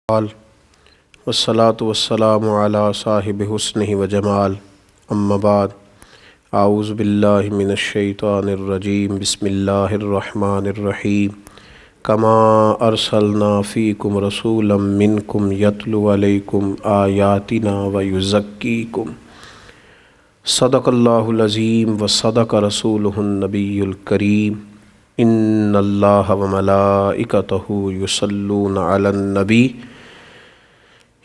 والصلاة والسلام علی صاحب حسنہ و جمال اما بعد اعوذ باللہ من الشیطان الرجیم بسم اللہ الرحمن الرحیم کما ارسلنا فیکم رسولا منکم یتلو علیکم آیاتنا ویزکیکم صدق اللہ العظیم وصدق رسولہ النبی الکریم ان اللہ وملائکتہ یصلون علی النبی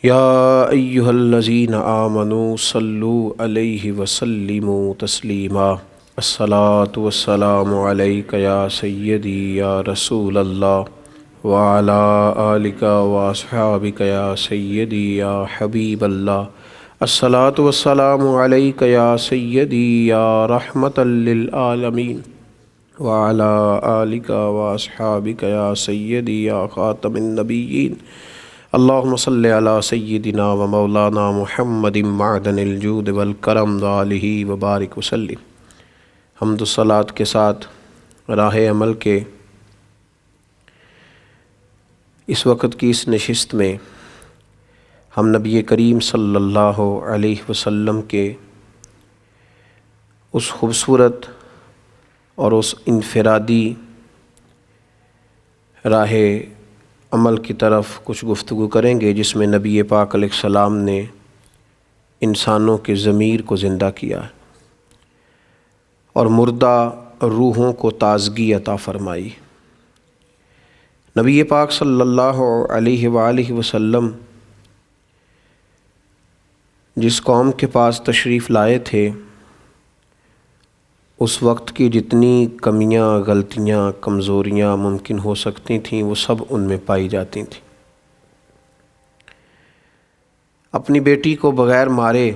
یا ایہا الذین آمنوا صلوا علیہ وسلموا تسلیما الصلاۃ والسلام علیک یا سیدی یا رسول اللہ وعلی آلک واصحابک یا سیدی یا حبیب اللہ الصلاۃ والسلام علیک یا سیدی یا رحمۃ للعالمین وعلی آلک واصحابک یا سیدی یا خاتم النبیین اللہم صلی علی سیدنا و مولانا محمد معدن الجود والکرم وآلہ وبارک وسلم۔ حمد و صلوات کے ساتھ راہ عمل کے اس وقت کی اس نشست میں ہم نبی کریم صلی اللہ علیہ وسلم کے اس خوبصورت اور اس انفرادی راہ عمل کی طرف کچھ گفتگو کریں گے جس میں نبی پاک علیہ السلام نے انسانوں کے ضمیر کو زندہ کیا اور مردہ روحوں کو تازگی عطا فرمائی۔ نبی پاک صلی اللہ علیہ وآلہ وسلم جس قوم کے پاس تشریف لائے تھے اس وقت کی جتنی کمیاں، غلطیاں، کمزوریاں ممکن ہو سکتی تھیں وہ سب ان میں پائی جاتی تھیں۔ اپنی بیٹی کو بغیر مارے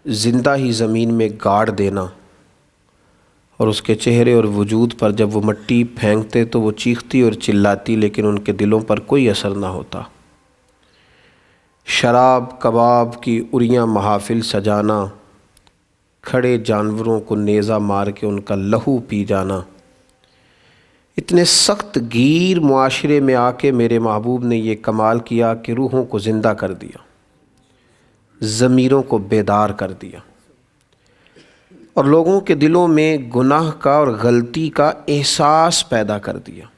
زندہ ہی زمین میں گاڑ دینا اور اس کے چہرے اور وجود پر جب وہ مٹی پھینکتے تو وہ چیختی اور چلاتی لیکن ان کے دلوں پر کوئی اثر نہ ہوتا۔ شراب کباب کی اریاں محافل سجانا، کھڑے جانوروں کو نیزہ مار کے ان کا لہو پی جانا، اتنے سخت گیر معاشرے میں آ کے میرے محبوب نے یہ کمال کیا کہ روحوں کو زندہ کر دیا، ضمیروں کو بیدار کر دیا اور لوگوں کے دلوں میں گناہ کا اور غلطی کا احساس پیدا کر دیا۔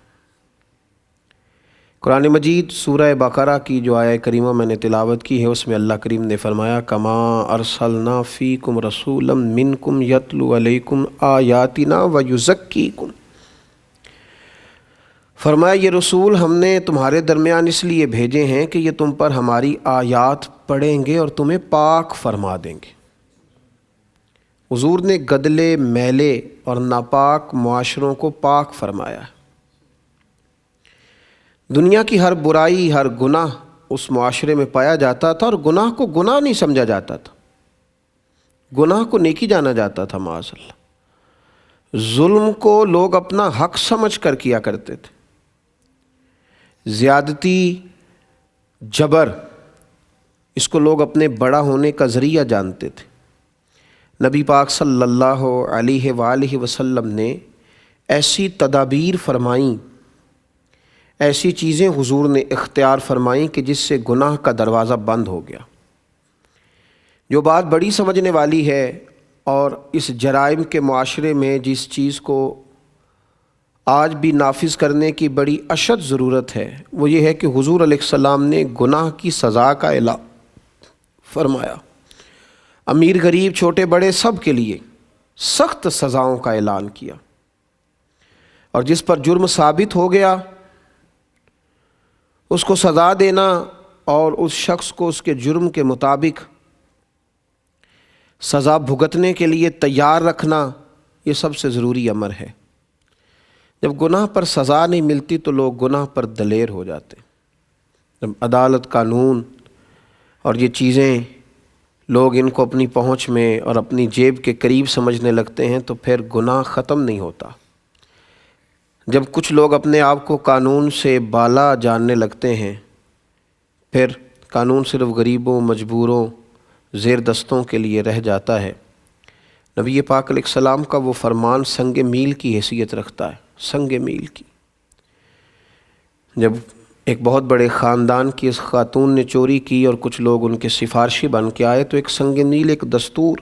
قرآن مجید سورہ بقرہ کی جو آیہ کریمہ میں نے تلاوت کی ہے اس میں اللہ کریم نے فرمایا کما ارسلنا فیکم رسولا منکم یتلو علیکم آیاتنا ویزکیکم، فرمایا یہ رسول ہم نے تمہارے درمیان اس لیے بھیجے ہیں کہ یہ تم پر ہماری آیات پڑھیں گے اور تمہیں پاک فرما دیں گے۔ حضور نے گدلے میلے اور ناپاک معاشروں کو پاک فرمایا ہے۔ دنیا کی ہر برائی، ہر گناہ اس معاشرے میں پایا جاتا تھا اور گناہ کو گناہ نہیں سمجھا جاتا تھا، گناہ کو نیکی جانا جاتا تھا۔ معاذ اللہ، ظلم کو لوگ اپنا حق سمجھ کر کیا کرتے تھے، زیادتی، جبر، اس کو لوگ اپنے بڑا ہونے کا ذریعہ جانتے تھے۔ نبی پاک صلی اللہ علیہ وآلہ وسلم نے ایسی تدابیر فرمائیں، ایسی چیزیں حضور نے اختیار فرمائیں کہ جس سے گناہ کا دروازہ بند ہو گیا۔ جو بات بڑی سمجھنے والی ہے اور اس جرائم کے معاشرے میں جس چیز کو آج بھی نافذ کرنے کی بڑی اشد ضرورت ہے وہ یہ ہے کہ حضور علیہ السلام نے گناہ کی سزا کا اعلان فرمایا۔ امیر غریب چھوٹے بڑے سب کے لیے سخت سزاؤں کا اعلان کیا، اور جس پر جرم ثابت ہو گیا اس کو سزا دینا اور اس شخص کو اس کے جرم کے مطابق سزا بھگتنے کے لیے تیار رکھنا یہ سب سے ضروری امر ہے۔ جب گناہ پر سزا نہیں ملتی تو لوگ گناہ پر دلیر ہو جاتے۔ جب عدالت، قانون اور یہ چیزیں لوگ ان کو اپنی پہنچ میں اور اپنی جیب کے قریب سمجھنے لگتے ہیں تو پھر گناہ ختم نہیں ہوتا۔ جب کچھ لوگ اپنے آپ کو قانون سے بالا جاننے لگتے ہیں پھر قانون صرف غریبوں، مجبوروں، زیر دستوں کے لیے رہ جاتا ہے۔ نبی پاک علیہ السلام کا وہ فرمان سنگ میل کی حیثیت رکھتا ہے، سنگ میل کی۔ جب ایک بہت بڑے خاندان کی اس خاتون نے چوری کی اور کچھ لوگ ان کے سفارشی بن کے آئے، تو ایک سنگ نیل، ایک دستور،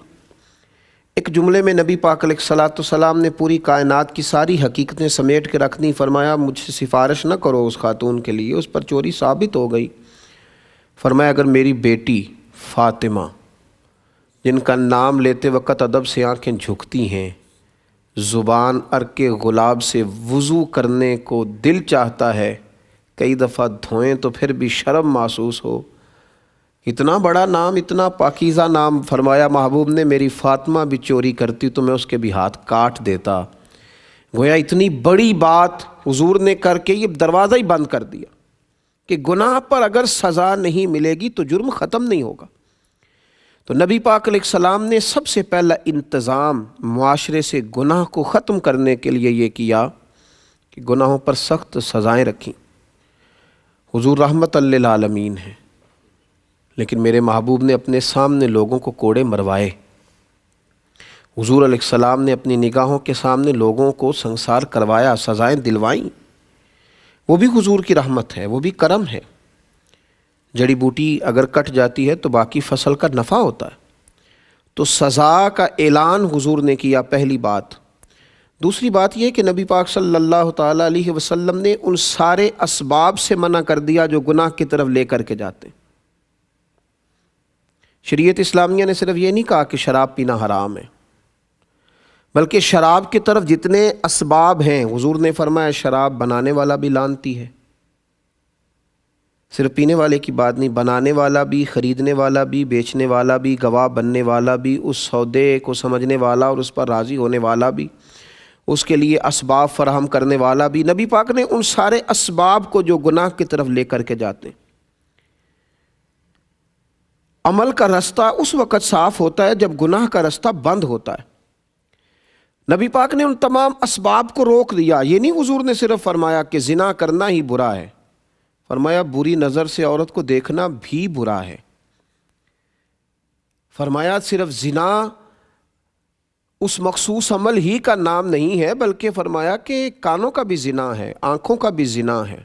ایک جملے میں نبی پاک علیہ الصلاۃ والسلام نے پوری کائنات کی ساری حقیقتیں سمیٹ کے رکھ دیں۔ فرمایا مجھ سے سفارش نہ کرو اس خاتون کے لیے، اس پر چوری ثابت ہو گئی۔ فرمایا اگر میری بیٹی فاطمہ، جن کا نام لیتے وقت ادب سے آنکھیں جھکتی ہیں، زبان عرق گلاب سے وضو کرنے کو دل چاہتا ہے، کئی دفعہ دھوئیں تو پھر بھی شرم محسوس ہو، اتنا بڑا نام، اتنا پاکیزہ نام، فرمایا محبوب نے میری فاطمہ بھی چوری کرتی تو میں اس کے بھی ہاتھ کاٹ دیتا۔ گویا اتنی بڑی بات حضور نے کر کے یہ دروازہ ہی بند کر دیا کہ گناہ پر اگر سزا نہیں ملے گی تو جرم ختم نہیں ہوگا۔ تو نبی پاک علیہ السلام نے سب سے پہلا انتظام معاشرے سے گناہ کو ختم کرنے کے لیے یہ کیا کہ گناہوں پر سخت سزائیں رکھیں۔ حضور رحمت للعالمین ہیں، لیکن میرے محبوب نے اپنے سامنے لوگوں کو کوڑے مروائے۔ حضور علیہ السلام نے اپنی نگاہوں کے سامنے لوگوں کو سنسار کروایا، سزائیں دلوائیں۔ وہ بھی حضور کی رحمت ہے، وہ بھی کرم ہے۔ جڑی بوٹی اگر کٹ جاتی ہے تو باقی فصل کا نفع ہوتا ہے۔ تو سزا کا اعلان حضور نے کیا، پہلی بات۔ دوسری بات یہ کہ نبی پاک صلی اللہ تعالیٰ علیہ وسلم نے ان سارے اسباب سے منع کر دیا جو گناہ کی طرف لے کر کے جاتے ہیں۔ شریعت اسلامیہ نے صرف یہ نہیں کہا کہ شراب پینا حرام ہے، بلکہ شراب کی طرف جتنے اسباب ہیں، حضور نے فرمایا شراب بنانے والا بھی لعنتی ہے۔ صرف پینے والے کی بات نہیں، بنانے والا بھی، خریدنے والا بھی، بیچنے والا بھی، گواہ بننے والا بھی، اس سودے کو سمجھنے والا اور اس پر راضی ہونے والا بھی، اس کے لیے اسباب فراہم کرنے والا بھی۔ نبی پاک نے ان سارے اسباب کو جو گناہ کی طرف لے کر کے جاتے ہیں۔ عمل کا رستہ اس وقت صاف ہوتا ہے جب گناہ کا رستہ بند ہوتا ہے۔ نبی پاک نے ان تمام اسباب کو روک دیا۔ یہ نہیں حضور نے صرف فرمایا کہ زنا کرنا ہی برا ہے، فرمایا بری نظر سے عورت کو دیکھنا بھی برا ہے۔ فرمایا صرف زنا اس مخصوص عمل ہی کا نام نہیں ہے، بلکہ فرمایا کہ کانوں کا بھی زنا ہے، آنکھوں کا بھی زنا ہے،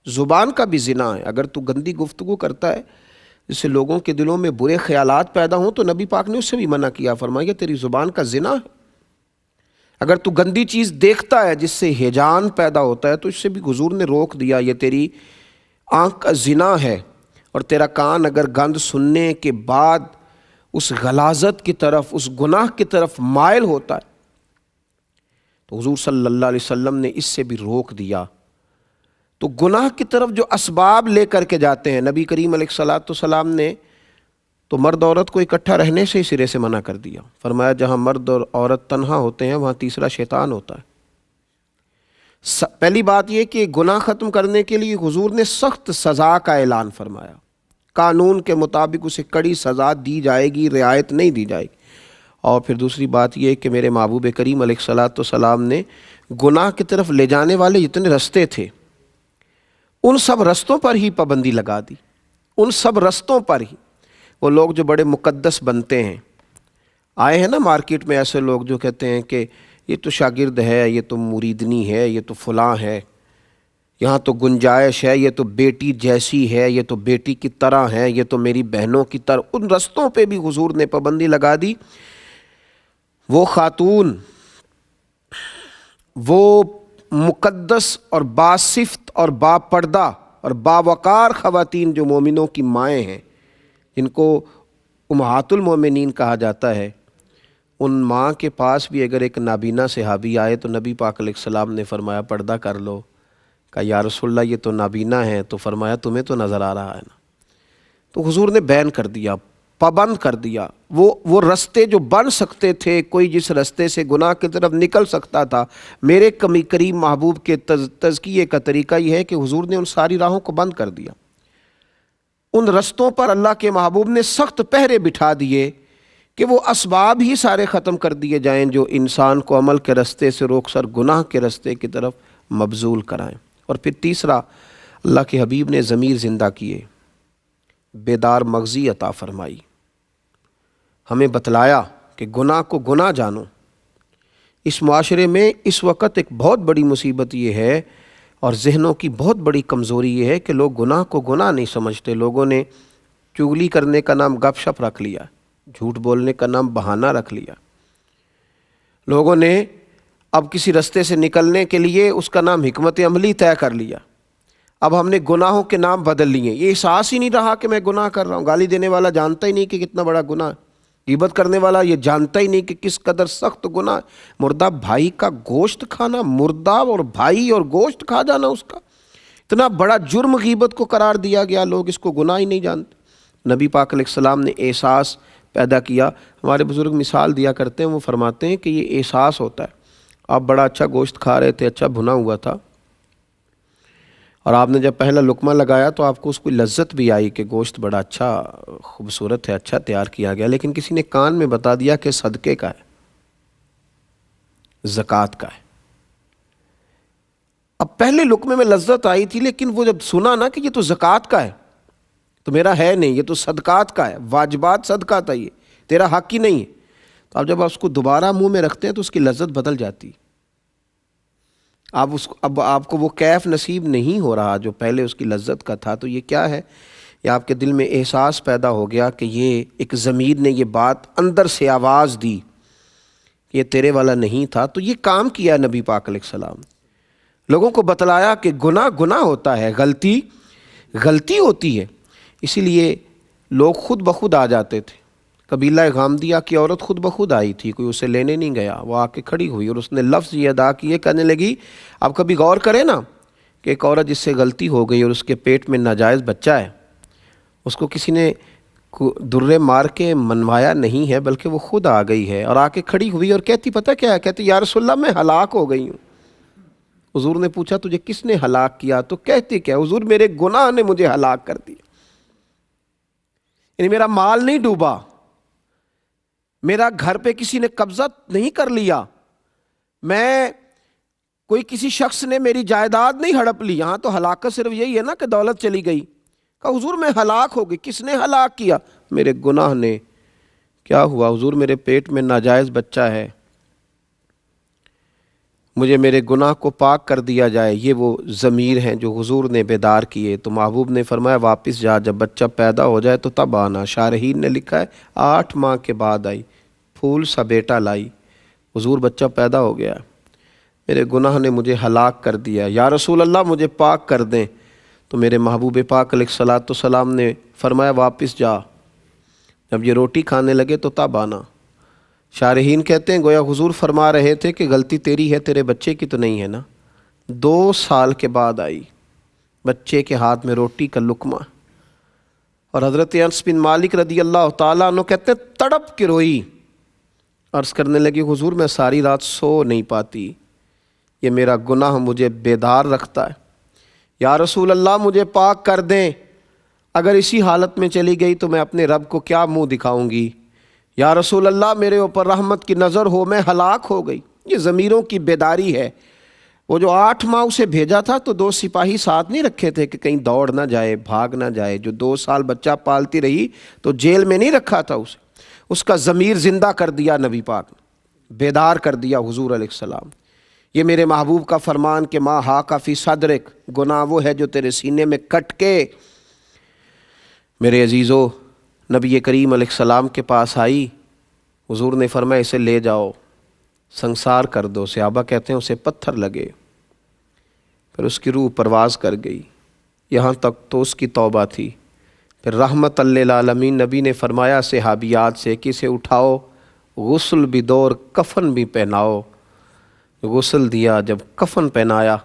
زبان کا بھی زنا ہے۔ اگر تو گندی گفتگو کرتا ہے جس سے لوگوں کے دلوں میں برے خیالات پیدا ہوں تو نبی پاک نے اس سے بھی منع کیا، فرمایا تیری زبان کا زنا ہے۔ اگر تو گندی چیز دیکھتا ہے جس سے ہیجان پیدا ہوتا ہے تو اس سے بھی حضور نے روک دیا، یہ تیری آنکھ کا زنا ہے۔ اور تیرا کان اگر گند سننے کے بعد اس غلاظت کی طرف، اس گناہ کی طرف مائل ہوتا ہے تو حضور صلی اللہ علیہ وسلم نے اس سے بھی روک دیا۔ تو گناہ کی طرف جو اسباب لے کر کے جاتے ہیں، نبی کریم علیہ الصلاۃ والسلام نے تو مرد عورت کو اکٹھا رہنے سے ہی سرے سے منع کر دیا۔ فرمایا جہاں مرد اور عورت تنہا ہوتے ہیں وہاں تیسرا شیطان ہوتا ہے۔ پہلی بات یہ کہ گناہ ختم کرنے کے لیے حضور نے سخت سزا کا اعلان فرمایا، قانون کے مطابق اسے کڑی سزا دی جائے گی، رعایت نہیں دی جائے گی۔ اور پھر دوسری بات یہ کہ میرے محبوب کریم علیہ الصلاۃ والسلام نے گناہ کی طرف لے جانے والے جتنے رستے تھے ان سب رستوں پر ہی پابندی لگا دی، ان سب رستوں پر ہی۔ وہ لوگ جو بڑے مقدس بنتے ہیں، آئے ہیں نا مارکیٹ میں ایسے لوگ جو کہتے ہیں کہ یہ تو شاگرد ہے، یہ تو مریدنی ہے، یہ تو فلاں ہے، یہاں تو گنجائش ہے، یہ تو بیٹی جیسی ہے، یہ تو بیٹی کی طرح ہے، یہ تو میری بہنوں کی طرح۔ ان رستوں پہ بھی حضور نے پابندی لگا دی۔ وہ خاتون، وہ مقدس اور باصفت اور باپردہ اور باوقار خواتین جو مومنوں کی مائیں ہیں، جن کو امہات المومنین کہا جاتا ہے، ان ماں کے پاس بھی اگر ایک نابینا صحابی آئے تو نبی پاک علیہ السلام نے فرمایا پردہ کر لو۔ کہا یا رسول اللہ یہ تو نابینا ہے، تو فرمایا تمہیں تو نظر آ رہا ہے نا۔ تو حضور نے بین کر دیا، پابند کر دیا۔ وہ رستے جو بن سکتے تھے، کوئی جس رستے سے گناہ کی طرف نکل سکتا تھا، میرے کریم محبوب کے تزکیے کا طریقہ یہ ہے کہ حضور نے ان ساری راہوں کو بند کر دیا۔ ان رستوں پر اللہ کے محبوب نے سخت پہرے بٹھا دیے کہ وہ اسباب ہی سارے ختم کر دیے جائیں جو انسان کو عمل کے رستے سے روک کر گناہ کے رستے کی طرف مبذول کرائیں۔ اور پھر تیسرا، اللہ کے حبیب نے ضمیر زندہ کیے، بیدار مغزی عطا فرمائی، ہمیں بتلایا کہ گناہ کو گناہ جانو۔ اس معاشرے میں اس وقت ایک بہت بڑی مصیبت یہ ہے، اور ذہنوں کی بہت بڑی کمزوری یہ ہے کہ لوگ گناہ کو گناہ نہیں سمجھتے. لوگوں نے چغلی کرنے کا نام گپ شپ رکھ لیا, جھوٹ بولنے کا نام بہانہ رکھ لیا. لوگوں نے اب کسی رستے سے نکلنے کے لیے اس کا نام حکمت عملی طے کر لیا. اب ہم نے گناہوں کے نام بدل لیے. یہ احساس ہی نہیں رہا کہ میں گناہ کر رہا ہوں. گالی دینے والا جانتا ہی نہیں کہ کتنا بڑا گناہ ہے. غیبت کرنے والا یہ جانتا ہی نہیں کہ کس قدر سخت گناہ ہے. مردہ بھائی کا گوشت کھانا, مردہ اور بھائی اور گوشت کھا جانا, اس کا اتنا بڑا جرم غیبت کو قرار دیا گیا. لوگ اس کو گناہ ہی نہیں جانتے. نبی پاک علیہ السلام نے احساس پیدا کیا. ہمارے بزرگ مثال دیا کرتے ہیں, وہ فرماتے ہیں کہ یہ احساس ہوتا ہے. آپ بڑا اچھا گوشت کھا رہے تھے, اچھا بھنا ہوا تھا, اور آپ نے جب پہلا لقمہ لگایا تو آپ کو اس کو لذت بھی آئی کہ گوشت بڑا اچھا خوبصورت ہے, اچھا تیار کیا گیا. لیکن کسی نے کان میں بتا دیا کہ صدقے کا ہے, زکوٰۃ کا ہے. اب پہلے لقمے میں لذت آئی تھی, لیکن وہ جب سنا نا کہ یہ تو زکوٰۃ کا ہے, تو میرا ہے نہیں, یہ تو صدقات کا ہے, واجبات صدقہ تھا, یہ تیرا حق ہی نہیں ہے. تو اب جب آپ اس کو دوبارہ منہ میں رکھتے ہیں تو اس کی لذت بدل جاتی. اب آپ کو وہ کیف نصیب نہیں ہو رہا جو پہلے اس کی لذت کا تھا. تو یہ کیا ہے؟ یہ آپ کے دل میں احساس پیدا ہو گیا کہ یہ ایک ضمیر نے یہ بات اندر سے آواز دی کہ یہ تیرے والا نہیں تھا. تو یہ کام کیا نبی پاک علیہ السلام نے. لوگوں کو بتلایا کہ گناہ گناہ ہوتا ہے, غلطی غلطی ہوتی ہے. اسی لیے لوگ خود بخود آ جاتے تھے. قبیلہ غامدیہ کی عورت خود بخود آئی تھی, کوئی اسے لینے نہیں گیا. وہ آ کے کھڑی ہوئی اور اس نے لفظ یہ ادا کیے, کہنے لگی آپ کبھی غور کریں نا کہ ایک عورت جس سے غلطی ہو گئی اور اس کے پیٹ میں ناجائز بچہ ہے, اس کو کسی نے درے مار کے منوایا نہیں ہے, بلکہ وہ خود آ گئی ہے اور آ کے کھڑی ہوئی اور کہتی پتہ کیا ہے, کہتی یا رسول اللہ میں ہلاک ہو گئی ہوں. حضور نے پوچھا تجھے کس نے ہلاک کیا؟ تو کہتی کیا, حضور میرے گناہ نے مجھے ہلاک کر دیا. یعنی میرا مال نہیں ڈوبا, میرا گھر پہ کسی نے قبضہ نہیں کر لیا, میں کوئی کسی شخص نے میری جائیداد نہیں ہڑپ لی. یہاں تو ہلاکت صرف یہی ہے نا کہ دولت چلی گئی. کہا حضور میں ہلاک ہو گئی. کس نے ہلاک کیا؟ میرے گناہ نے. کیا ہوا؟ حضور میرے پیٹ میں ناجائز بچہ ہے, مجھے میرے گناہ کو پاک کر دیا جائے. یہ وہ ضمیر ہیں جو حضور نے بیدار کیے. تو محبوب نے فرمایا واپس جا, جب بچہ پیدا ہو جائے تو تب آنا. شارحین نے لکھا ہے 8 ماہ کے بعد آئی, پھول سا بیٹا لائی. حضور بچہ پیدا ہو گیا, میرے گناہ نے مجھے ہلاک کر دیا, یا رسول اللہ مجھے پاک کر دیں. تو میرے محبوب پاک علیہ الصلاۃ والسلام نے فرمایا واپس جا, جب یہ روٹی کھانے لگے تو تب آنا. شارحین کہتے ہیں گویا حضور فرما رہے تھے کہ غلطی تیری ہے, تیرے بچے کی تو نہیں ہے نا. 2 سال کے بعد آئی, بچے کے ہاتھ میں روٹی کا لقمہ. اور حضرت انس بن مالک رضی اللہ تعالیٰ عنہ کہتے ہیں تڑپ کے روئی, عرض کرنے لگی حضور میں ساری رات سو نہیں پاتی, یہ میرا گناہ مجھے بیدار رکھتا ہے. یا رسول اللہ مجھے پاک کر دیں, اگر اسی حالت میں چلی گئی تو میں اپنے رب کو کیا منہ دکھاؤں گی. یا رسول اللہ میرے اوپر رحمت کی نظر ہو, میں ہلاک ہو گئی. یہ ضمیروں کی بیداری ہے. وہ جو 8 ماہ اسے بھیجا تھا تو 2 سپاہی ساتھ نہیں رکھے تھے کہ کہیں دوڑ نہ جائے, بھاگ نہ جائے. جو 2 سال بچہ پالتی رہی تو جیل میں نہیں رکھا تھا اسے, اس کا ضمیر زندہ کر دیا نبی پاک نے, بیدار کر دیا حضور علیہ السلام. یہ میرے محبوب کا فرمان کہ ما ہاک فی صدرک, گناہ وہ ہے جو تیرے سینے میں کٹ کے. میرے عزیزو, نبی کریم علیہ السلام کے پاس آئی, حضور نے فرمایا اسے لے جاؤ, سنسار کر دو. صحابہ کہتے ہیں اسے پتھر لگے, پھر اس کی روح پرواز کر گئی. یہاں تک تو اس کی توبہ تھی. پھر رحمت للعالمین نبی نے فرمایا صحابیات سے کہ اسے اٹھاؤ, غسل بھی دو اور کفن بھی پہناؤ. غسل دیا, جب کفن پہنایا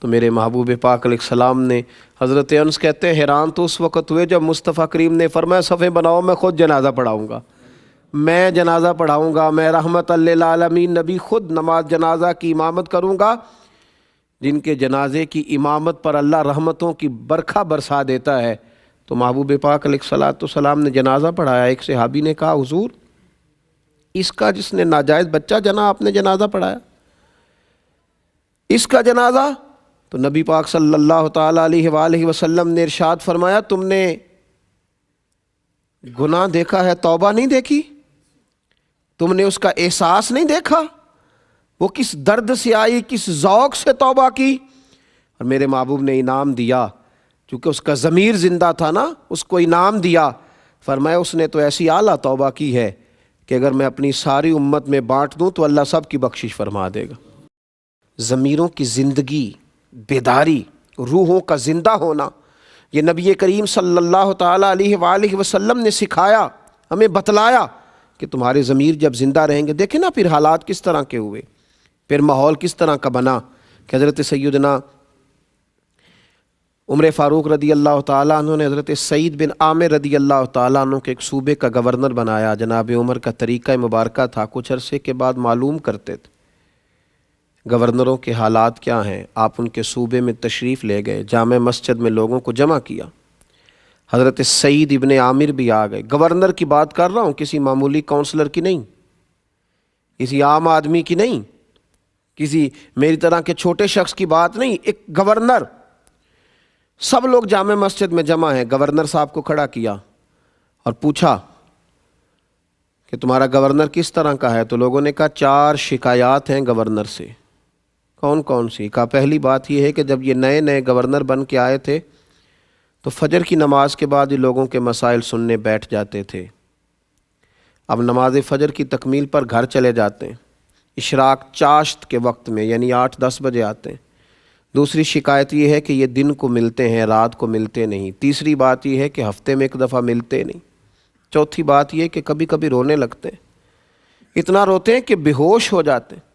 تو میرے محبوب پاک علیہ السلام نے, حضرت انس کہتے ہیں حیران تو اس وقت ہوئے جب مصطفیٰ کریم نے فرمایا صفیں بناؤ, میں خود جنازہ پڑھاؤں گا, میں جنازہ پڑھاؤں گا, میں رحمت للعالمین نبی خود نماز جنازہ کی امامت کروں گا. جن کے جنازے کی امامت پر اللہ رحمتوں کی برکھا برسا دیتا ہے. تو محبوب پاک علیہ الصلاۃ والسلام نے جنازہ پڑھایا. ایک صحابی نے کہا حضور اس کا جس نے ناجائز بچہ جنا آپ نے جنازہ پڑھایا, اس کا جنازہ؟ تو نبی پاک صلی اللہ تعالیٰ علیہ وآلہ وسلم نے ارشاد فرمایا تم نے گناہ دیکھا ہے, توبہ نہیں دیکھی؟ تم نے اس کا احساس نہیں دیکھا, وہ کس درد سے آئی, کس ذوق سے توبہ کی؟ اور میرے محبوب نے انعام دیا، چونکہ اس کا ضمیر زندہ تھا نا، اس کو انعام دیا۔ فرمایا اس نے تو ایسی اعلیٰ توبہ کی ہے کہ اگر میں اپنی ساری امت میں بانٹ دوں تو اللہ سب کی بخشش فرما دے گا۔ ضمیروں کی زندگی، بیداری، روحوں کا زندہ ہونا، یہ نبی کریم صلی اللہ تعالیٰ علیہ وآلہ وسلم نے سکھایا، ہمیں بتلایا کہ تمہارے ضمیر جب زندہ رہیں گے۔ دیکھیں نا پھر حالات کس طرح کے ہوئے، پھر ماحول کس طرح کا بنا کہ حضرت سیدنا عمر فاروق رضی اللہ تعالیٰ عنہ نے حضرت سعید بن عامر رضی اللہ تعالیٰ عنہ کے ایک صوبے کا گورنر بنایا۔ جناب عمر کا طریقہ مبارکہ تھا، کچھ عرصے کے بعد معلوم کرتے تھے گورنروں کے حالات کیا ہیں۔ آپ ان کے صوبے میں تشریف لے گئے، جامع مسجد میں لوگوں کو جمع کیا، حضرت سعید ابن عامر بھی آ گئے۔ گورنر کی بات کر رہا ہوں، کسی معمولی کونسلر کی نہیں، کسی عام آدمی کی نہیں، کسی میری طرح کے چھوٹے شخص کی بات نہیں، ایک گورنر۔ سب لوگ جامع مسجد میں جمع ہیں، گورنر صاحب کو کھڑا کیا اور پوچھا کہ تمہارا گورنر کس طرح کا ہے؟ تو لوگوں نے کہا 4 شکایات ہیں گورنر سے۔ کون کون سی؟ کہا پہلی بات یہ ہے کہ جب یہ نئے نئے گورنر بن کے آئے تھے تو فجر کی نماز کے بعد ہی لوگوں کے مسائل سننے بیٹھ جاتے تھے، اب نماز فجر کی تکمیل پر گھر چلے جاتے ہیں، اشراق چاشت کے وقت میں یعنی 8-10 بجے آتے ہیں۔ دوسری شکایت یہ ہے کہ یہ دن کو ملتے ہیں، رات کو ملتے نہیں۔ تیسری بات یہ ہے کہ ہفتے میں 1 دفعہ ملتے نہیں۔ چوتھی بات یہ کہ کبھی کبھی رونے لگتے ہیں، اتنا روتے ہیں کہ بے ہوش ہو جاتے ہیں۔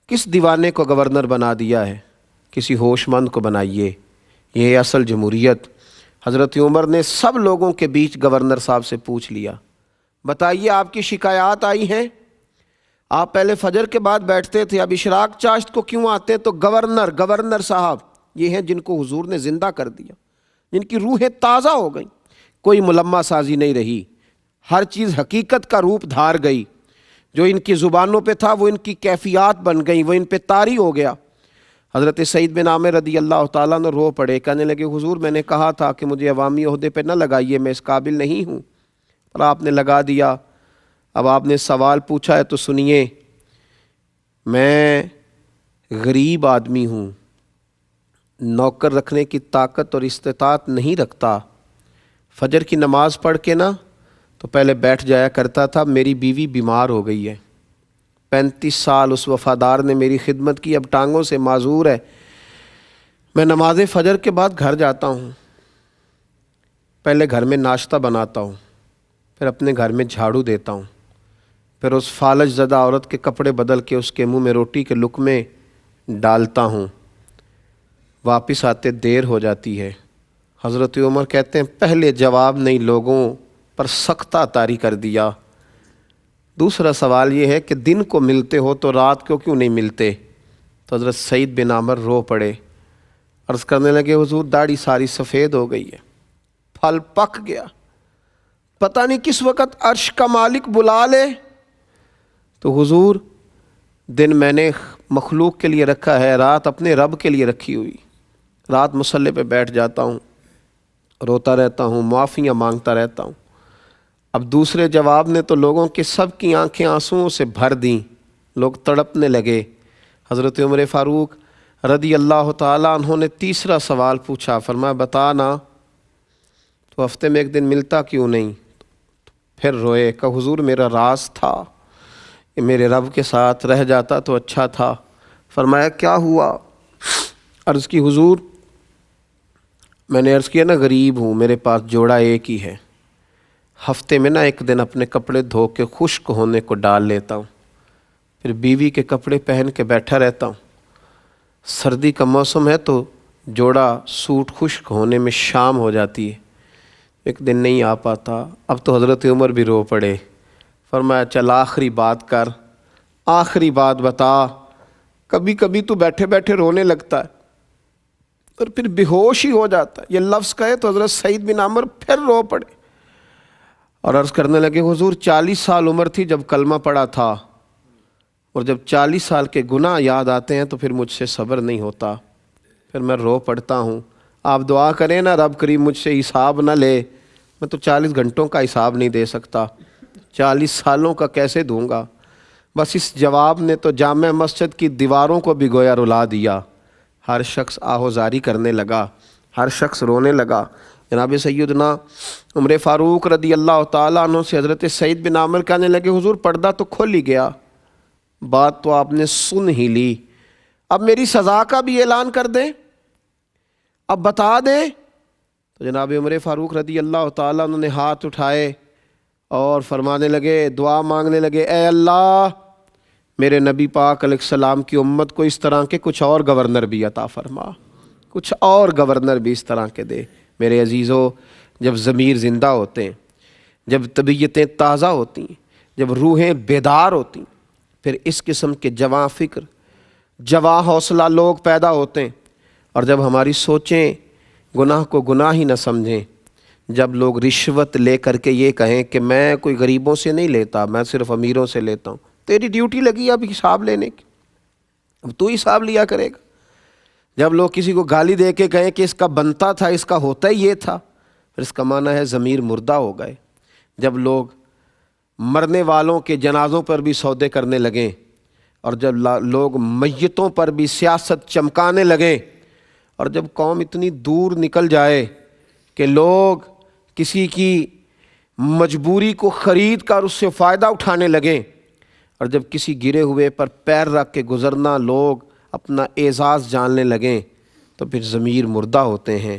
کس دیوانے کو گورنر بنا دیا ہے؟ کسی ہوش مند کو بنائیے، یہ ہے اصل جمہوریت۔ حضرت عمر نے سب لوگوں کے بیچ گورنر صاحب سے پوچھ لیا، بتائیے آپ کی شکایات آئی ہیں؟ آپ پہلے فجر کے بعد بیٹھتے تھے، اب اشراق چاشت کو کیوں آتے؟ تو گورنر صاحب یہ ہیں جن کو حضور نے زندہ کر دیا، جن کی روحیں تازہ ہو گئیں، کوئی ملمہ سازی نہیں رہی، ہر چیز حقیقت کا روپ دھار گئی، جو ان کی زبانوں پہ تھا وہ ان کی کیفیات بن گئی، وہ ان پہ طاری ہو گیا۔ حضرت سعید بن عامر رضی اللہ تعالیٰ نے رو پڑے، کہنے لگے حضور میں نے کہا تھا کہ مجھے عوامی عہدے پہ نہ لگائیے، میں اس قابل نہیں ہوں، اور آپ نے لگا دیا۔ اب آپ نے سوال پوچھا ہے تو سنیے، میں غریب آدمی ہوں، نوکر رکھنے کی طاقت اور استطاعت نہیں رکھتا، فجر کی نماز پڑھ کے نا تو پہلے بیٹھ جایا کرتا تھا، میری بیوی بیمار ہو گئی ہے، 35 سال اس وفادار نے میری خدمت کی، اب ٹانگوں سے معذور ہے، میں نماز فجر کے بعد گھر جاتا ہوں، پہلے گھر میں ناشتہ بناتا ہوں، پھر اپنے گھر میں جھاڑو دیتا ہوں، پھر اس فالج زدہ عورت کے کپڑے بدل کے اس کے منہ میں روٹی کے لقمے ڈالتا ہوں، واپس آتے دیر ہو جاتی ہے۔ حضرت عمر کہتے ہیں پہلے جواب نے لوگوں پر سختہ طاری کر دیا۔ دوسرا سوال یہ ہے کہ دن کو ملتے ہو تو رات کو کیوں نہیں ملتے؟ تو حضرت سعید بن عامر رو پڑے، عرض کرنے لگے حضور داڑھی ساری سفید ہو گئی ہے، پھل پک گیا، پتہ نہیں کس وقت عرش کا مالک بلا لے۔ تو حضور دن میں نے مخلوق کے لیے رکھا ہے، رات اپنے رب کے لیے رکھی ہوئی، رات مصلی پہ بیٹھ جاتا ہوں، روتا رہتا ہوں، معافیاں مانگتا رہتا ہوں۔ اب دوسرے جواب نے تو لوگوں کے سب کی آنکھیں آنسوؤں سے بھر دیں، لوگ تڑپنے لگے۔ حضرت عمر فاروق رضی اللہ تعالیٰ عنہ نے تیسرا سوال پوچھا، فرمایا بتا نا تو ہفتے میں 1 دن ملتا کیوں نہیں؟ پھر روئے، کہ حضور میرا راز تھا، میرے رب کے ساتھ رہ جاتا تو اچھا تھا۔ فرمایا کیا ہوا؟ عرض کی حضور میں نے عرض کیا نا غریب ہوں، میرے پاس جوڑا ایک ہی ہے، ہفتے میں نا 1 دن اپنے کپڑے دھو کے خشک ہونے کو ڈال لیتا ہوں، پھر بیوی کے کپڑے پہن کے بیٹھا رہتا ہوں، سردی کا موسم ہے تو جوڑا سوٹ خشک ہونے میں شام ہو جاتی ہے، 1 دن نہیں آ پاتا۔ اب تو حضرت عمر بھی رو پڑے، فرمایا چل آخری بات کر، آخری بات بتا، کبھی کبھی تو بیٹھے بیٹھے رونے لگتا ہے اور پھر بے ہوش ہی ہو جاتا ہے۔ یہ لفظ کہے تو حضرت سعید بن عامر پھر رو پڑے اور عرض کرنے لگے حضور 40 سال عمر تھی جب کلمہ پڑھا تھا، اور جب 40 سال کے گناہ یاد آتے ہیں تو پھر مجھ سے صبر نہیں ہوتا، پھر میں رو پڑتا ہوں۔ آپ دعا کریں نا رب کریم مجھ سے حساب نہ لے، میں تو 40 گھنٹوں کا حساب نہیں دے سکتا، 40 سالوں کا کیسے دوں گا؟ بس اس جواب نے تو جامع مسجد کی دیواروں کو بھی گویا رلا دیا۔ ہر شخص آہوزاری کرنے لگا، ہر شخص رونے لگا۔ جناب سیدنا عمر فاروق رضی اللہ تعالیٰ عنہ سے حضرت سعید بن عامر کہنے لگے حضور پردہ تو کھل ہی گیا، بات تو آپ نے سن ہی لی، اب میری سزا کا بھی اعلان کر دیں، اب بتا دیں۔ تو جناب عمر فاروق رضی اللہ تعالیٰ عنہ نے ہاتھ اٹھائے اور فرمانے لگے، دعا مانگنے لگے، اے اللہ میرے نبی پاک علیہ السلام کی امت کو اس طرح کے کچھ اور گورنر بھی عطا فرما، کچھ اور گورنر بھی اس طرح کے دے۔ میرے عزیزو، جب ضمیر زندہ ہوتے ہیں، جب طبیعتیں تازہ ہوتی ہیں، جب روحیں بیدار ہوتی ہیں، پھر اس قسم کے جواں فکر، جواں حوصلہ لوگ پیدا ہوتے ہیں۔ اور جب ہماری سوچیں گناہ کو گناہ ہی نہ سمجھیں، جب لوگ رشوت لے کر کے یہ کہیں کہ میں کوئی غریبوں سے نہیں لیتا، میں صرف امیروں سے لیتا ہوں، تیری ڈیوٹی لگی اب حساب لینے کی، اب تو حساب لیا کرے گا۔ جب لوگ کسی کو گالی دے کے کہیں کہ اس کا بنتا تھا، اس کا ہوتا ہی یہ تھا، پھر اس کا معنی ہے ضمیر مردہ ہو گئے۔ جب لوگ مرنے والوں کے جنازوں پر بھی سودے کرنے لگیں، اور جب لوگ میتوں پر بھی سیاست چمکانے لگیں، اور جب قوم اتنی دور نکل جائے کہ لوگ کسی کی مجبوری کو خرید کر اس سے فائدہ اٹھانے لگیں، اور جب کسی گرے ہوئے پر پیر رکھ کے گزرنا لوگ اپنا اعزاز جاننے لگیں، تو پھر ضمیر مردہ ہوتے ہیں۔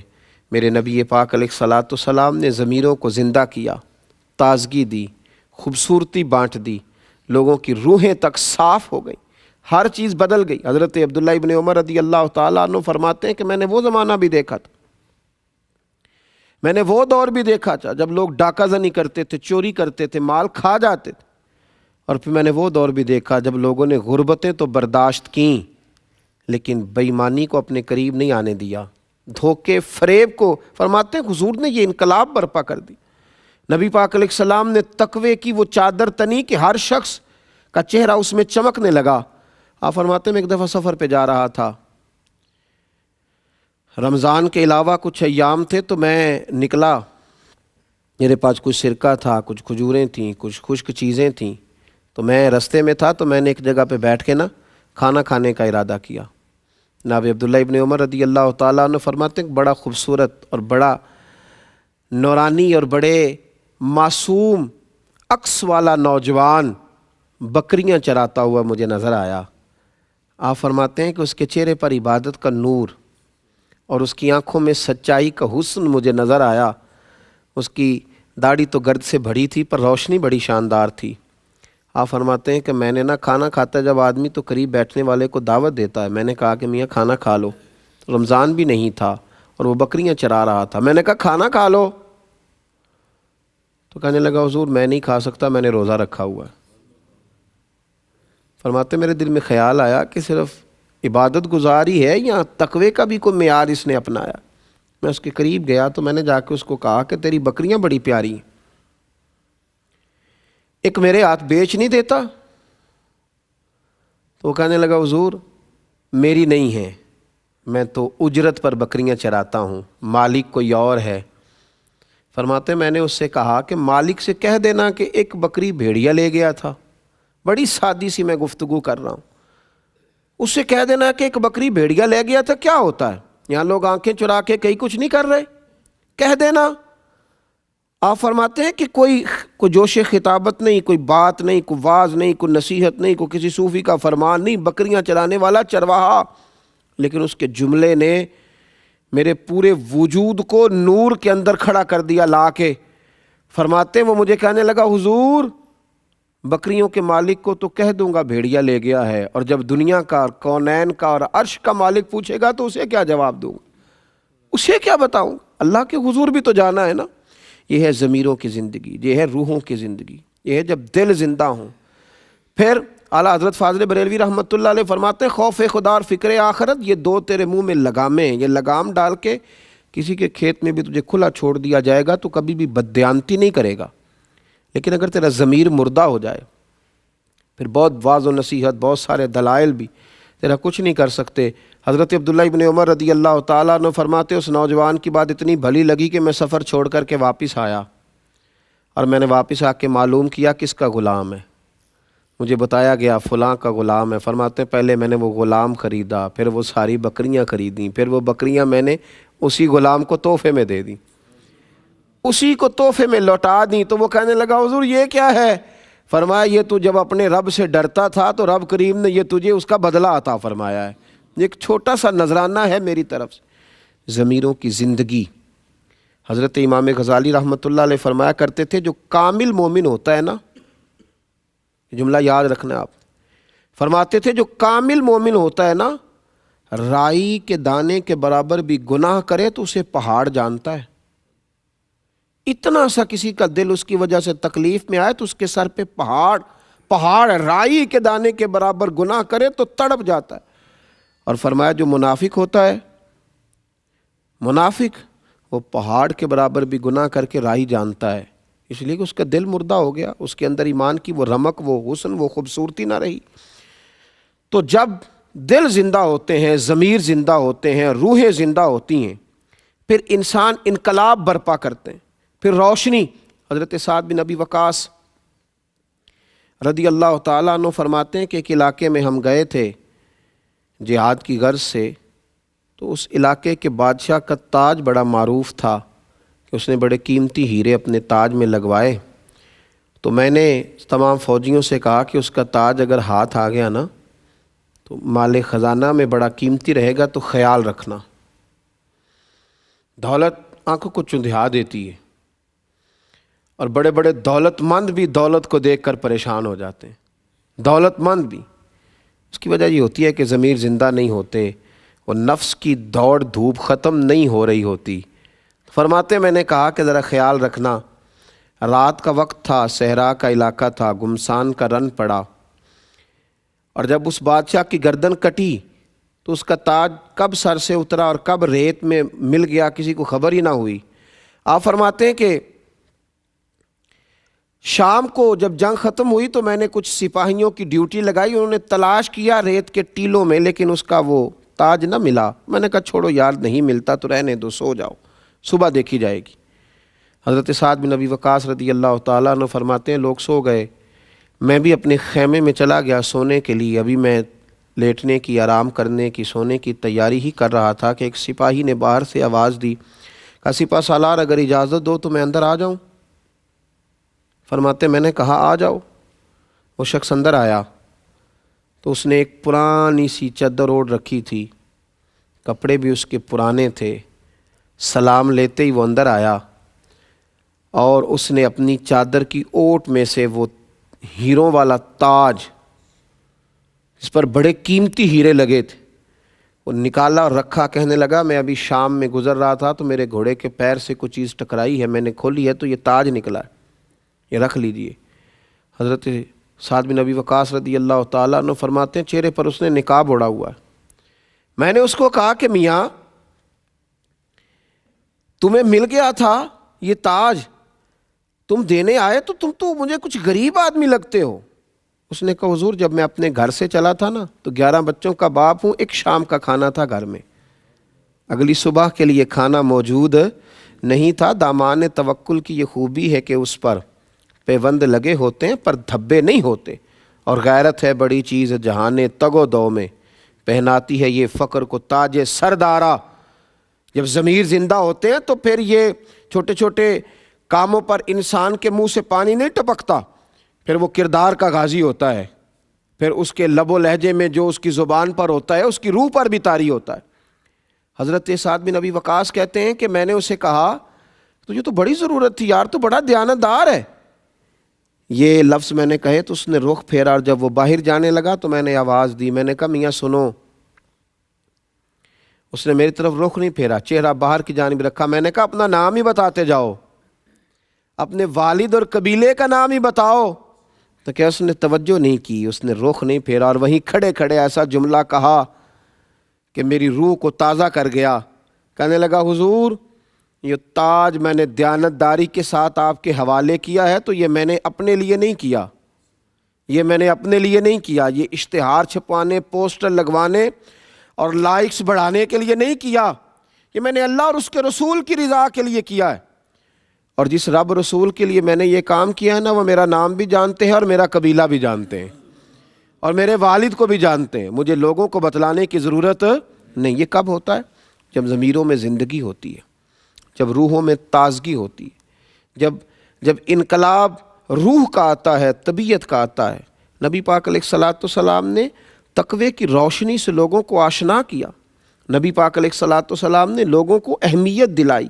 میرے نبی پاک علیہ الصلاۃ والسلام نے ضمیروں کو زندہ کیا، تازگی دی، خوبصورتی بانٹ دی، لوگوں کی روحیں تک صاف ہو گئیں، ہر چیز بدل گئی۔ حضرت عبداللہ ابن عمر رضی اللہ تعالیٰ عنہ فرماتے ہیں کہ میں نے وہ زمانہ بھی دیکھا تھا، میں نے وہ دور بھی دیکھا تھا جب لوگ ڈاکہ زنی کرتے تھے، چوری کرتے تھے، مال کھا جاتے تھے، اور پھر میں نے وہ دور بھی دیکھا جب لوگوں نے غربتیں تو برداشت کیں لیکن بے ایمانی کو اپنے قریب نہیں آنے دیا، دھوکے فریب کو۔ فرماتے ہیں حضور نے یہ انقلاب برپا کر دی۔ نبی پاک علیہ السلام نے تقوی کی وہ چادر تنی کہ ہر شخص کا چہرہ اس میں چمکنے لگا۔ آپ فرماتے ہیں میں ایک دفعہ سفر پہ جا رہا تھا، رمضان کے علاوہ کچھ ایام تھے، تو میں نکلا، میرے پاس کچھ سرکہ تھا، کچھ کھجوریں تھیں، کچھ خشک چیزیں تھیں، تو میں رستے میں تھا، تو میں نے ایک جگہ پہ بیٹھ کے کھانا کھانے کا ارادہ کیا۔ جناب عبداللہ ابن عمر رضی اللہ تعالیٰ عنہ فرماتے ہیں بڑا خوبصورت اور بڑا نورانی اور بڑے معصوم عکس والا نوجوان بکریاں چراتا ہوا مجھے نظر آیا۔ آپ فرماتے ہیں کہ اس کے چہرے پر عبادت کا نور اور اس کی آنکھوں میں سچائی کا حسن مجھے نظر آیا۔ اس کی داڑھی تو گرد سے بھری تھی پر روشنی بڑی شاندار تھی۔ آپ فرماتے ہیں کہ میں نے کھانا کھاتا ہے جب آدمی تو قریب بیٹھنے والے کو دعوت دیتا ہے، میں نے کہا کہ میاں کھانا کھا لو، رمضان بھی نہیں تھا اور وہ بکریاں چرا رہا تھا، میں نے کہا کھانا کھا لو، تو کہنے لگا حضور میں نہیں کھا سکتا، میں نے روزہ رکھا ہوا ہے۔ فرماتے میرے دل میں خیال آیا کہ صرف عبادت گزاری ہے یا تقوی کا بھی کوئی معیار اس نے اپنایا۔ میں اس کے قریب گیا تو میں نے جا کے اس کو کہا کہ تیری بکریاں بڑی پیاری ہیں، ایک میرے ہاتھ بیچ نہیں دیتا؟ تو وہ کہنے لگا حضور میری نہیں ہے، میں تو اجرت پر بکریاں چراتا ہوں، مالک کوئی اور ہے۔ فرماتے میں نے اس سے کہا کہ مالک سے کہہ دینا کہ ایک بکری بھیڑیا لے گیا تھا، بڑی سادی سی میں گفتگو کر رہا ہوں، اس سے کہہ دینا کہ ایک بکری بھیڑیا لے گیا تھا، کیا ہوتا ہے؟ یہاں لوگ آنکھیں چرا کے کہیں کچھ نہیں کر رہے، کہہ دینا۔ آپ فرماتے ہیں کہ کوئی جوش خطابت نہیں، کوئی بات نہیں، کوئی واعظ نہیں، کوئی نصیحت نہیں، کوئی کسی صوفی کا فرمان نہیں، بکریاں چرانے والا چرواہا، لیکن اس کے جملے نے میرے پورے وجود کو نور کے اندر کھڑا کر دیا لا کے۔ فرماتے ہیں وہ مجھے کہنے لگا حضور بکریوں کے مالک کو تو کہہ دوں گا بھیڑیا لے گیا ہے، اور جب دنیا کا، کونین کا اور عرش کا مالک پوچھے گا تو اسے کیا جواب دوں گا، اسے کیا بتاؤں؟ اللہ کے حضور بھی تو جانا ہے نا۔ یہ ہے ضمیروں کی زندگی، یہ ہے روحوں کی زندگی، یہ ہے جب دل زندہ ہوں۔ پھر اعلیٰ حضرت فاضل بریلوی رحمۃ اللہ علیہ فرماتے ہیں خوف خدا اور فکر آخرت یہ دو تیرے منہ میں لگامیں ہیں، یہ لگام ڈال کے کسی کے کھیت میں بھی تجھے کھلا چھوڑ دیا جائے گا تو کبھی بھی بددیانتی نہیں کرے گا، لیکن اگر تیرا ضمیر مردہ ہو جائے پھر بہت واعظ و نصیحت، بہت سارے دلائل بھی تیرا کچھ نہیں کر سکتے۔ حضرت عبداللہ ابن عمر رضی اللہ تعالیٰ عنہ فرماتے اس نوجوان کی بات اتنی بھلی لگی کہ میں سفر چھوڑ کر کے واپس آیا، اور میں نے واپس آ کے معلوم کیا کس کا غلام ہے۔ مجھے بتایا گیا فلاں کا غلام ہے. فرماتے ہیں پہلے میں نے وہ غلام خریدا، پھر وہ ساری بکریاں خریدیں، پھر وہ بکریاں میں نے اسی غلام کو تحفے میں دے دیں، اسی کو تحفے میں لوٹا دیں. تو وہ کہنے لگا حضور یہ کیا ہے؟ فرمایا یہ تو جب اپنے رب سے ڈرتا تھا تو رب کریم نے یہ تجھے اس کا بدلہ عطا فرمایا ہے. ایک چھوٹا سا نذرانہ ہے میری طرف سے. ضمیروں کی زندگی. حضرت امام غزالی رحمۃ اللہ علیہ فرمایا کرتے تھے جو کامل مومن ہوتا ہے نا، یہ جملہ یاد رکھنا آپ، فرماتے تھے جو کامل مومن ہوتا ہے نا، رائی کے دانے کے برابر بھی گناہ کرے تو اسے پہاڑ جانتا ہے. اتنا سا کسی کا دل اس کی وجہ سے تکلیف میں آئے تو اس کے سر پہ پہاڑ رائی کے دانے کے برابر گناہ کرے تو تڑپ جاتا ہے. اور فرمایا جو منافق ہوتا ہے، منافق وہ پہاڑ کے برابر بھی گناہ کر کے رائی جانتا ہے، اس لیے کہ اس کا دل مردہ ہو گیا، اس کے اندر ایمان کی وہ رمق، وہ حسن، وہ خوبصورتی نہ رہی. تو جب دل زندہ ہوتے ہیں، ضمیر زندہ ہوتے ہیں، روحیں زندہ ہوتی ہیں، پھر انسان انقلاب برپا کرتے ہیں، پھر روشنی. حضرت سعد بن ابی وقاص رضی اللہ تعالیٰ عنہ فرماتے ہیں کہ ایک علاقے میں ہم گئے تھے جہاد کی غرض سے، تو اس علاقے کے بادشاہ کا تاج بڑا معروف تھا کہ اس نے بڑے قیمتی ہیرے اپنے تاج میں لگوائے. تو میں نے تمام فوجیوں سے کہا کہ اس کا تاج اگر ہاتھ آ گیا نا تو مال خزانہ میں بڑا قیمتی رہے گا، تو خیال رکھنا. دولت آنکھوں کو چندھیا دیتی ہے، اور بڑے بڑے دولت مند بھی دولت کو دیکھ کر پریشان ہو جاتے ہیں. دولت مند بھی، اس کی وجہ یہ ہوتی ہے کہ ضمیر زندہ نہیں ہوتے، وہ نفس کی دوڑ دھوپ ختم نہیں ہو رہی ہوتی. فرماتے میں نے کہا کہ ذرا خیال رکھنا. رات کا وقت تھا، صحرا کا علاقہ تھا، گمسان کا رن پڑا، اور جب اس بادشاہ کی گردن کٹی تو اس کا تاج کب سر سے اترا اور کب ریت میں مل گیا کسی کو خبر ہی نہ ہوئی. آپ فرماتے ہیں کہ شام کو جب جنگ ختم ہوئی تو میں نے کچھ سپاہیوں کی ڈیوٹی لگائی، انہوں نے تلاش کیا ریت کے ٹیلوں میں، لیکن اس کا وہ تاج نہ ملا. میں نے کہا چھوڑو یار، نہیں ملتا تو رہنے دو، سو جاؤ، صبح دیکھی جائے گی. حضرت سعد بن ابی وقاص رضی اللہ تعالیٰ عنہ فرماتے ہیں لوگ سو گئے، میں بھی اپنے خیمے میں چلا گیا سونے کے لیے. ابھی میں لیٹنے کی، آرام کرنے کی، سونے کی تیاری ہی کر رہا تھا کہ ایک سپاہی نے باہر سے آواز دی، کہا سپہ سالار اگر اجازت دو تو میں اندر آ جاؤں. فرماتے میں نے کہا آ جاؤ. وہ شخص اندر آیا تو اس نے ایک پرانی سی چادر اوڑھ رکھی تھی، کپڑے بھی اس کے پرانے تھے. سلام لیتے ہی وہ اندر آیا اور اس نے اپنی چادر کی اوٹ میں سے وہ ہیروں والا تاج، اس پر بڑے قیمتی ہیرے لگے تھے، وہ نکالا اور رکھا. کہنے لگا میں ابھی شام میں گزر رہا تھا تو میرے گھوڑے کے پیر سے کچھ چیز ٹکرائی ہے، میں نے کھولی ہے تو یہ تاج نکلا ہے، یہ رکھ لیجئے. حضرت سعد بن ابی وقاص رضی اللہ تعالیٰ عنہ فرماتے ہیں چہرے پر اس نے نقاب اوڑھا ہوا ہے. میں نے اس کو کہا کہ میاں تمہیں مل گیا تھا یہ تاج، تم دینے آئے تو تم تو مجھے کچھ غریب آدمی لگتے ہو. اس نے کہا حضور جب میں اپنے گھر سے چلا تھا نا تو 11 بچوں کا باپ ہوں، ایک شام کا کھانا تھا گھر میں، اگلی صبح کے لیے کھانا موجود نہیں تھا. دامان توکل کی یہ خوبی ہے کہ اس پر پیوند لگے ہوتے ہیں پر دھبے نہیں ہوتے، اور غیرت ہے بڑی چیز جہان تگ و دو میں، پہناتی ہے یہ فقر کو تاج سردارا. جب ضمیر زندہ ہوتے ہیں تو پھر یہ چھوٹے چھوٹے کاموں پر انسان کے منہ سے پانی نہیں ٹپکتا، پھر وہ کردار کا غازی ہوتا ہے، پھر اس کے لب و لہجے میں جو اس کی زبان پر ہوتا ہے اس کی روح پر بھی طاری ہوتا ہے. حضرت سعد بن ابی وقاص کہتے ہیں کہ میں نے اسے کہا تجھے تو بڑی ضرورت تھی یار، تو بڑا دیانتدار ہے. یہ لفظ میں نے کہے تو اس نے رخ پھیرا، اور جب وہ باہر جانے لگا تو میں نے آواز دی. میں نے کہا میاں سنو. اس نے میری طرف رخ نہیں پھیرا، چہرہ باہر کی جانب رکھا. میں نے کہا اپنا نام ہی بتاتے جاؤ، اپنے والد اور قبیلے کا نام ہی بتاؤ. تو کیا اس نے توجہ نہیں کی، اس نے رخ نہیں پھیرا، اور وہیں کھڑے کھڑے ایسا جملہ کہا کہ میری روح کو تازہ کر گیا. کہنے لگا حضور یہ تاج میں نے دیانتداری کے ساتھ آپ کے حوالے کیا ہے، تو یہ میں نے اپنے لیے نہیں کیا، یہ میں نے اپنے لیے نہیں کیا، یہ اشتہار چھپوانے، پوسٹر لگوانے اور لائکس بڑھانے کے لیے نہیں کیا، یہ میں نے اللہ اور اس کے رسول کی رضا کے لیے کیا ہے. اور جس رب رسول کے لیے میں نے یہ کام کیا ہے نا، وہ میرا نام بھی جانتے ہیں اور میرا قبیلہ بھی جانتے ہیں. اور میرے والد کو بھی جانتے ہیں، مجھے لوگوں کو بتلانے کی ضرورت نہیں۔ یہ کب ہوتا ہے؟ جب ضمیروں میں زندگی ہوتی ہے، جب روحوں میں تازگی ہوتی ہے، جب انقلاب روح کا آتا ہے، طبیعت کا آتا ہے۔ نبی پاک علیہ الصلاۃ والسلام نے تقوی کی روشنی سے لوگوں کو آشنا کیا۔ نبی پاک علیہ الصلاۃ والسلام نے لوگوں کو اہمیت دلائی،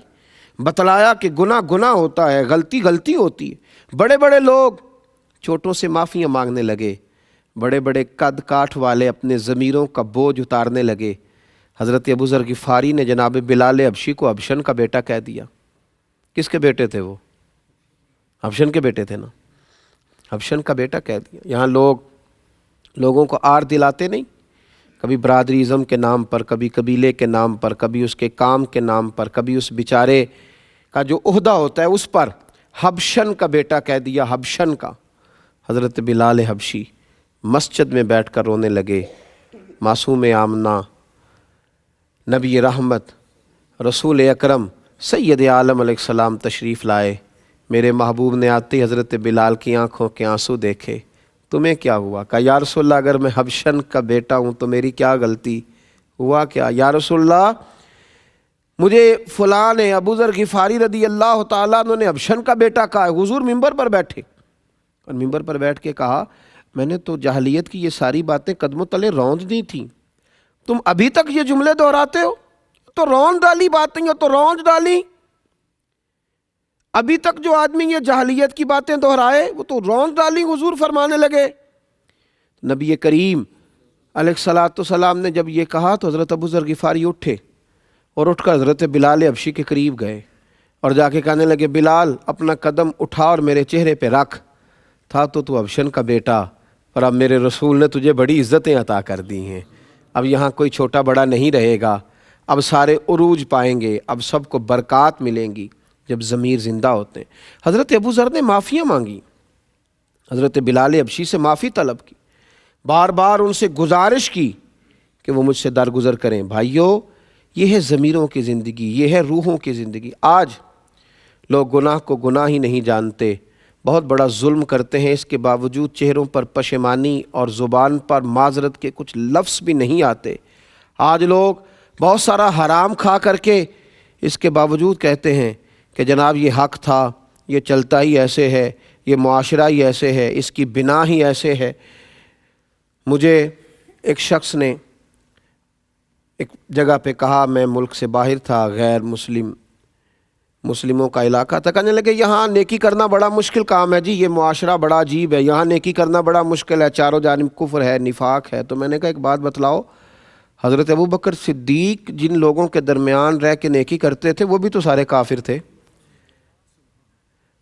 بتلایا کہ گناہ گناہ ہوتا ہے، غلطی غلطی ہوتی ہے۔ بڑے بڑے لوگ چھوٹوں سے معافیاں مانگنے لگے، بڑے بڑے قد کاٹھ والے اپنے ضمیروں کا بوجھ اتارنے لگے۔ حضرت ابو ذر غفاری نے جناب بلال حبشی کو حبشن کا بیٹا کہہ دیا۔ کس کے بیٹے تھے وہ؟ حبشن کے بیٹے تھے نا، حبشن کا بیٹا کہہ دیا۔ یہاں لوگوں کو آر دلاتے نہیں، کبھی برادریزم کے نام پر، کبھی قبیلے کے نام پر، کبھی اس کے کام کے نام پر، کبھی اس بیچارے کا جو عہدہ ہوتا ہے اس پر۔ حبشن کا بیٹا کہہ دیا، حبشن کا۔ حضرت بلال حبشی مسجد میں بیٹھ کر رونے لگے۔ معصوم آمنہ، نبی رحمت، رسول اکرم سید عالم علیہ السلام تشریف لائے۔ میرے محبوب نے آتے ہی حضرت بلال کی آنکھوں کے آنسو دیکھے۔ تمہیں کیا ہوا؟ کہا یا رسول اللہ اگر میں حبشن کا بیٹا ہوں تو میری کیا غلطی؟ ہوا کیا؟ یا رسول اللہ مجھے فلاں نے ابو ذر غفاری رضی اللہ تعالیٰ عنہ نے حبشن کا بیٹا کہا ہے۔ حضور ممبر پر بیٹھے اور ممبر پر بیٹھ کے کہا میں نے تو جاہلیت کی یہ ساری باتیں قدموں تلے روند دی تھیں، تم ابھی تک یہ جملے دہراتے ہو؟ تو روند ڈالی باتیں، تو روند ڈالی۔ ابھی تک جو آدمی یہ جاہلیت کی باتیں دہرائے وہ تو روند ڈالی۔ حضور فرمانے لگے۔ نبی کریم علیہ الصلاۃ والسلام نے جب یہ کہا تو حضرت ابو ذر غفاری اٹھے اور اٹھ کر حضرت بلال حبشی کے قریب گئے اور جا کے کہنے لگے بلال اپنا قدم اٹھا اور میرے چہرے پہ رکھ۔ تھا تو حبشن کا بیٹا، پر اب میرے رسول نے تجھے بڑی عزتیں عطا کر دی ہیں۔ اب یہاں کوئی چھوٹا بڑا نہیں رہے گا، اب سارے عروج پائیں گے، اب سب کو برکات ملیں گی جب ضمیر زندہ ہوتے ہیں۔ حضرت ابو ذر نے معافیاں مانگی، حضرت بلال حبشی سے معافی طلب کی، بار بار ان سے گزارش کی کہ وہ مجھ سے درگزر کریں۔ بھائیو، یہ ہے ضمیروں کی زندگی، یہ ہے روحوں کی زندگی۔ آج لوگ گناہ کو گناہ ہی نہیں جانتے، بہت بڑا ظلم کرتے ہیں، اس کے باوجود چہروں پر پشیمانی اور زبان پر معذرت کے کچھ لفظ بھی نہیں آتے۔ آج لوگ بہت سارا حرام کھا کر کے اس کے باوجود کہتے ہیں کہ جناب یہ حق تھا، یہ چلتا ہی ایسے ہے، یہ معاشرہ ہی ایسے ہے، اس کی بنا ہی ایسے ہے۔ مجھے ایک شخص نے ایک جگہ پہ کہا، میں ملک سے باہر تھا، غیر مسلموں کا علاقہ تھا، کہنے لگے یہاں نیکی کرنا بڑا مشکل کام ہے جی، یہ معاشرہ بڑا عجیب ہے، یہاں نیکی کرنا بڑا مشکل ہے، چاروں جانب کفر ہے، نفاق ہے۔ تو میں نے کہا ایک بات بتلاؤ، حضرت ابوبکر صدیق جن لوگوں کے درمیان رہ کے نیکی کرتے تھے وہ بھی تو سارے کافر تھے،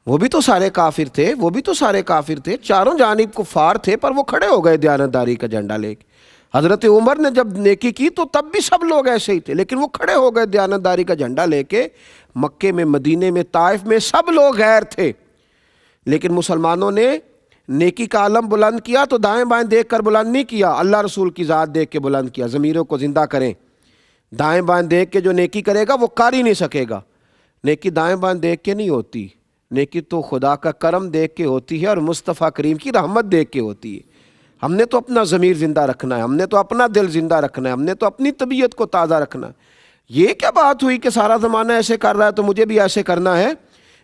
وہ بھی تو سارے کافر تھے، وہ بھی تو سارے کافر تھے، چاروں جانب کفار تھے، پر وہ کھڑے ہو گئے دیانتداری کا جھنڈا لے کے۔ حضرت عمر نے جب نیکی کی تو تب بھی سب لوگ ایسے ہی تھے، لیکن وہ کھڑے ہو گئے دیانتداری کا جھنڈا لے کے۔ مکے میں، مدینے میں، طائف میں سب لوگ غیر تھے، لیکن مسلمانوں نے نیکی کا علم بلند کیا تو دائیں بائیں دیکھ کر بلند نہیں کیا، اللہ رسول کی ذات دیکھ کے بلند کیا۔ ضمیروں کو زندہ کریں، دائیں بائیں دیکھ کے جو نیکی کرے گا وہ کر ہی نہیں سکے گا۔ نیکی دائیں بائیں دیکھ کے نہیں ہوتی، نیکی تو خدا کا کرم دیکھ کے ہوتی ہے اور مصطفیٰ کریم کی رحمت دیکھ کے ہوتی ہے۔ ہم نے تو اپنا ضمیر زندہ رکھنا ہے، ہم نے تو اپنا دل زندہ رکھنا ہے، ہم نے تو اپنی طبیعت کو تازہ رکھنا ہے۔ یہ کیا بات ہوئی کہ سارا زمانہ ایسے کر رہا ہے تو مجھے بھی ایسے کرنا ہے؟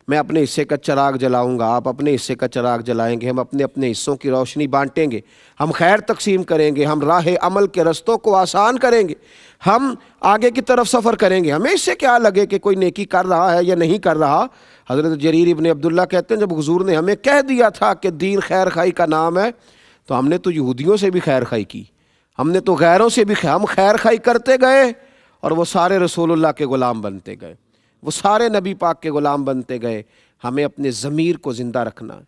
میں اپنے حصے کا چراغ جلاؤں گا، آپ اپنے حصے کا چراغ جلائیں گے، ہم اپنے اپنے حصوں کی روشنی بانٹیں گے، ہم خیر تقسیم کریں گے، ہم راہ عمل کے رستوں کو آسان کریں گے، ہم آگے کی طرف سفر کریں گے۔ ہمیں اس سے کیا لگے کہ کوئی نیکی کر رہا ہے یا نہیں کر رہا۔ حضرت جریر ابن عبداللہ کہتے ہیں جب حضور نے ہمیں کہہ دیا تھا کہ دین خیر خائی کا نام ہے تو ہم نے تو یہودیوں سے بھی خیر خائی کی، ہم نے تو غیروں سے بھی ہم خیر خائی کرتے گئے اور وہ سارے رسول اللہ کے غلام بنتے گئے، وہ سارے نبی پاک کے غلام بنتے گئے۔ ہمیں اپنے ضمیر کو زندہ رکھنا ہے۔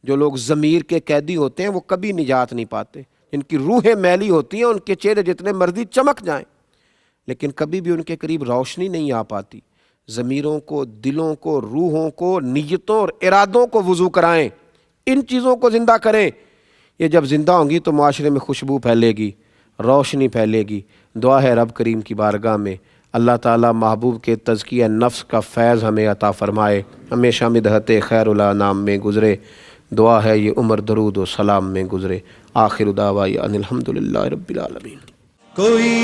جو لوگ ضمیر کے قیدی ہوتے ہیں وہ کبھی نجات نہیں پاتے، ان کی روحیں میلی ہوتی ہیں، ان کے چہرے جتنے مرضی چمک جائیں لیکن کبھی بھی ان کے قریب روشنی نہیں آ پاتی۔ ضمیروں کو، دلوں کو، روحوں کو، نیتوں اور ارادوں کو وضو کرائیں، ان چیزوں کو زندہ کریں۔ یہ جب زندہ ہوں گی تو معاشرے میں خوشبو پھیلے گی، روشنی پھیلے گی۔ دعا ہے رب کریم کی بارگاہ میں اللہ تعالیٰ محبوب کے تزکیہ نفس کا فیض ہمیں عطا فرمائے، ہمیشہ مدحت خیر الانام میں گزرے۔ دعا ہے یہ عمر درود و سلام میں گزرے۔ آخر دعوانا ان الحمدللہ رب العالمین۔ کوئی